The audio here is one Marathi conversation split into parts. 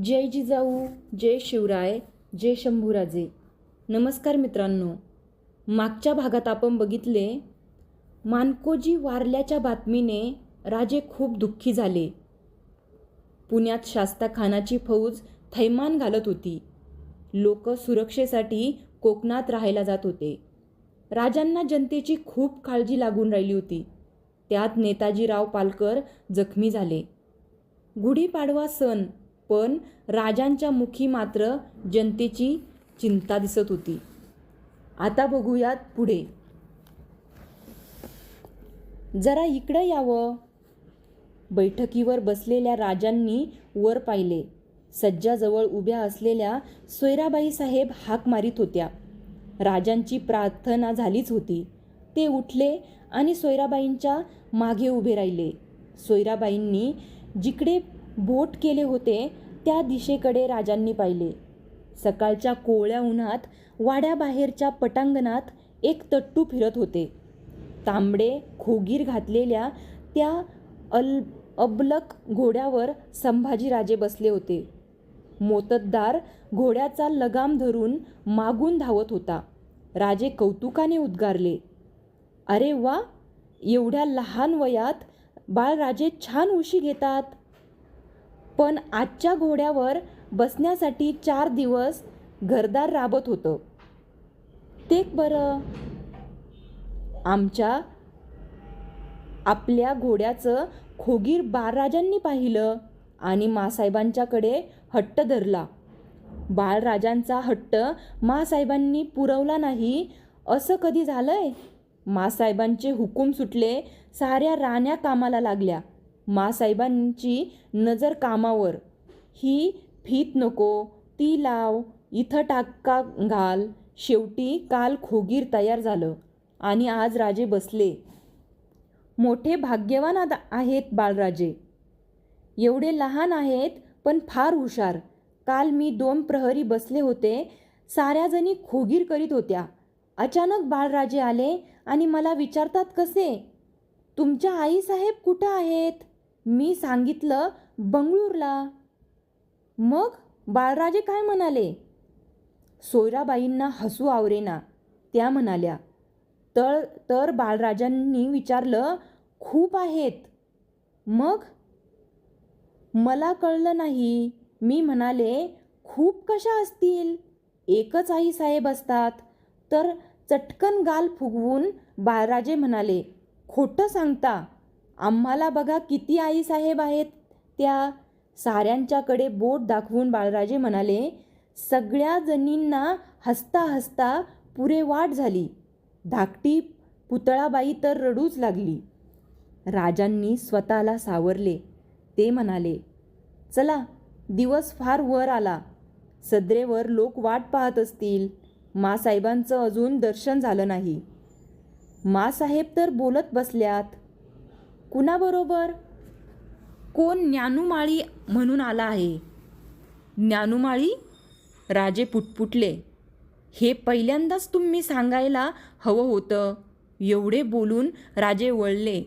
जय जिजाऊ, जय शिवराय, जय शंभूराजे. नमस्कार मित्रांनो. मागच्या भागात आपण बघितले मानकोजी वारल्याच्या बातमीने राजे खूप दुःखी झाले. पुण्यात शास्ता खानाची फौज थैमान घालत होती. लोक सुरक्षेसाठी कोकणात राहायला जात होते. राजांना जनतेची खूप काळजी लागून राहिली होती. त्यात नेताजीराव पालकर जखमी झाले. गुढीपाडवा सण, पण राजांच्या मुखी मात्र जनतेची चिंता दिसत होती. आता बघूयात पुढे. जरा इकडं यावं. बैठकीवर बसलेल्या राजांनी वर पाहिले. सज्जाजवळ उभ्या असलेल्या सोयराबाई साहेब हाक मारित होत्या. राजांची प्रार्थना झालीच होती. ते उठले आणि सोयराबाईंच्या मागे उभे राहिले. सोयराबाईंनी जिकडे बोट केले होते त्या दिशेकडे राजांनी पाहिले. सकाळच्या कोवळ्या उन्हात वाड्याबाहेरच्या पटांगणात एक तट्टू फिरत होते. तांबडे खोगीर घातलेल्या त्या अबलक घोड्यावर संभाजीराजे बसले होते. मोत्तद्दार घोड्याचा लगाम धरून मागून धावत होता. राजे कौतुकाने उद्गारले, "अरे वा, एवढ्या लहान वयात बाळराजे छान उशी घेतात." पण आजच्या घोड्यावर बसण्यासाठी 4 दिवस घरदार राबत होतं. ते बरं. आपल्या घोड्याचं खोगीर बाळराजांनी पाहिलं आणि मासाहेबांच्याकडे हट्ट धरला. बाळराजांचा हट्ट मासाहेबांनी पुरवला नाही असं कधी झालंय? मासाहेबांचे हुकूम सुटले. साऱ्या राण्या कामाला लागल्या. मासाहेबांची नजर कामावर. ही फीत नको, ती लाव, इथं टाका घाल. शेवटी काल खोगीर तयार झालं आणि आज राजे बसले. मोठे भाग्यवान आहेत बाळराजे. एवढे लहान आहेत पण फार हुशार. काल मी 2 प्रहरी बसले होते. साऱ्या जणी खोगीर करीत होत्या. अचानक बाळराजे आले आणि मला विचारतात, कसे? तुमच्या आईसाहेब कुठं आहेत? मी सांगितलं, बंगळूरला. मग बाळराजे काय म्हणाले? सोयराबाईंना हसू आवरेना. त्या म्हणाल्या, तर बाळराजांनी विचारलं, खूप आहेत? मग मला कळलं नाही. मी म्हणाले, खूप कशा असतील? एकच आई साहेब असतात. तर चटकन गाल फुगवून बाळराजे म्हणाले, खोटं सांगता. आम्हाला बघा किती आई साहेब आहेत त्या. साऱ्यांच्याकडे बोट दाखवून बाळराजे म्हणाले. सगळ्या जणींना हसता हसता पुरे वाट झाली. धाकटी पुतळाबाई तर रडूच लागली. राजांनी स्वतःला सावरले. ते म्हणाले, चला, दिवस फार वर आला. सदरेवर लोक वाट पाहत असतील. मासाहेबांचं अजून दर्शन झालं नाही. मासाहेब तर बोलत बसल्यात. कुणाबरोबर? कोण ज्ञानुमाळी म्हणून आला आहे. ज्ञानुमाळी? राजे पुटपुटले. हे पहिल्यांदाच तुम्ही सांगायला हवं होतं. एवढे बोलून राजे वळले.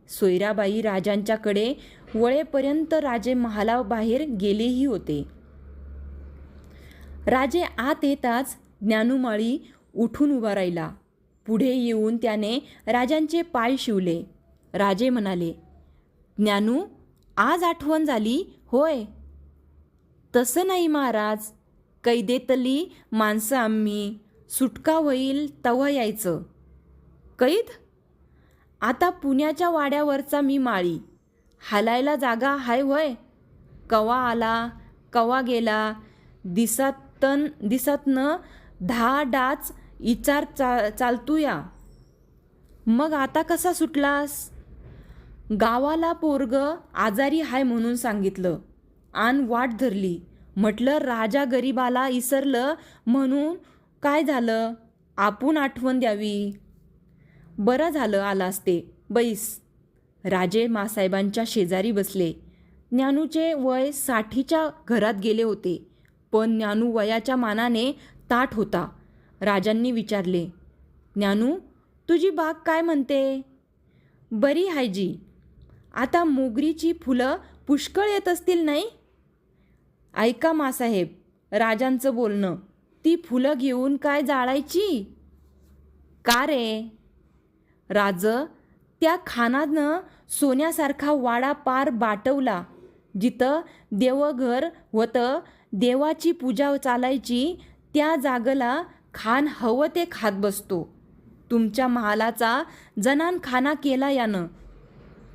सोयराबाई राजांच्याकडे वळेपर्यंत राजे महालाबाहेर गेलेही होते. राजे आत येताच ज्ञानुमाळी उठून उभा राहिला. पुढे येऊन त्याने राजांचे पाय शिवले. राजे म्हणाले, ज्ञानू, आज आठवण झाली होय? तसं नाही महाराज. कैदेतली माणसं आम्ही. सुटका होईल तवा यायचं. कैद? आता पुण्याच्या वाड्यावरचा मी माळी. हालायला जागा हाय होय? कवा आला, कवा गेला. दिसातनं 10 डाच इचार चालतूया. मग आता कसा सुटलास? गावाला पोरग आजारी हाय म्हणून सांगितलं आन वाट धरली. म्हटलं राजा गरीबाला इसरलं म्हणून काय झालं, आपण आठवण द्यावी. बरं झालं आलास ते. बैस. राजे मासाहेबांच्या शेजारी बसले. ज्ञानूचे वय 60च्या घरात गेले होते. पण ज्ञानू वयाच्या मानाने ताठ होता. राजांनी विचारले, ज्ञानू, तुझी बाग काय म्हणते? बरी हाय जी. आता मोगरीची फुलं पुष्कळ येत असतील नाही? ऐका मासाहेब, राजांचं बोलणं. ती फुलं घेऊन काय जाळायची? का रे? राज त्या खानानं सोन्यासारखा वाडा पार बाटवला. जिथं देवघर होतं, देवाची पूजा चालायची, त्या जागेला खान हवं ते खात बसतो. तुमच्या महालाचा जनानखाना केला यानं.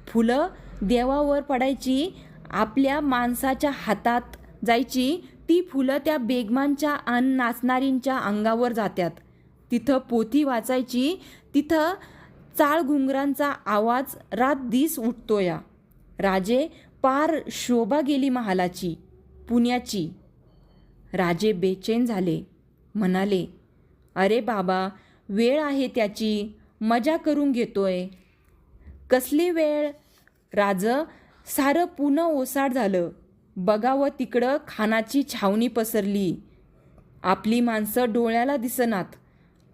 फुलं देवावर पडायची, आपल्या माणसाच्या हातात जायची. ती फुलं त्या बेगमांच्या आणि नाचणारींच्या अंगावर जात्यात. तिथं पोथी वाचायची, तिथं चाळघुंगरांचा आवाज रात दिस उठतो या. राजे पार शोभा गेली महालाची, पुण्याची. राजे बेचैन झाले. म्हणाले, अरे बाबा, वेळ आहे त्याची, मजा करून घेतोय. कसली वेळ? राज सारं पुणं ओसाड झालं. बघावं तिकडं खानाची छावणी पसरली. आपली माणसं डोळ्याला दिसनात.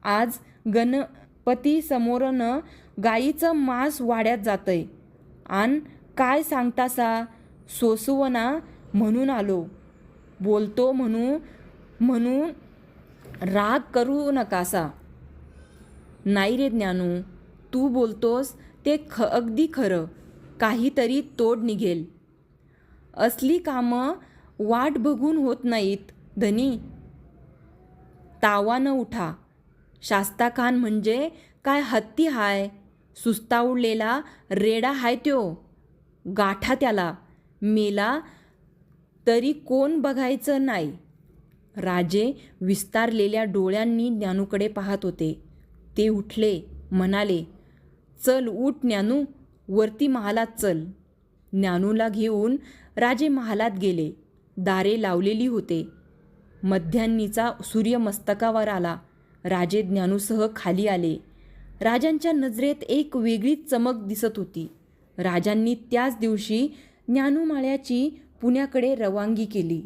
आज गणपती समोरनं गाईचं मांस वाड्यात जातंय. आन काय सांगतासा? सोसवना म्हणून आलो. बोलतो म्हणून राग करू नकासा. नाही रे ज्ञानू, तू बोलतोस ते अगदी खरं. काहीतरी तोड निघेल. असली कामं वाट बघून होत नाहीत धनी. तावानं उठा. शास्ताखान म्हणजे काय हत्ती हाय? सुस्तावलेला रेडा हाय त्यो. गाठा त्याला. मेला तरी कोण बघायचं नाही. राजे विस्तारलेल्या डोळ्यांनी ज्ञानूकडे पाहत होते. ते उठले. म्हणाले, चल उठ ज्ञानू, वरती महालात चल. ज्ञानूला घेऊन राजे महालात गेले. दारे लावलेली होते. मध्यान्नीचा सूर्य मस्तकावर आला. राजे ज्ञानूसह खाली आले. राजांच्या नजरेत एक वेगळीच चमक दिसत होती. राजांनी त्याच दिवशी ज्ञानूमाळ्याची पुण्याकडे रवानगी केली.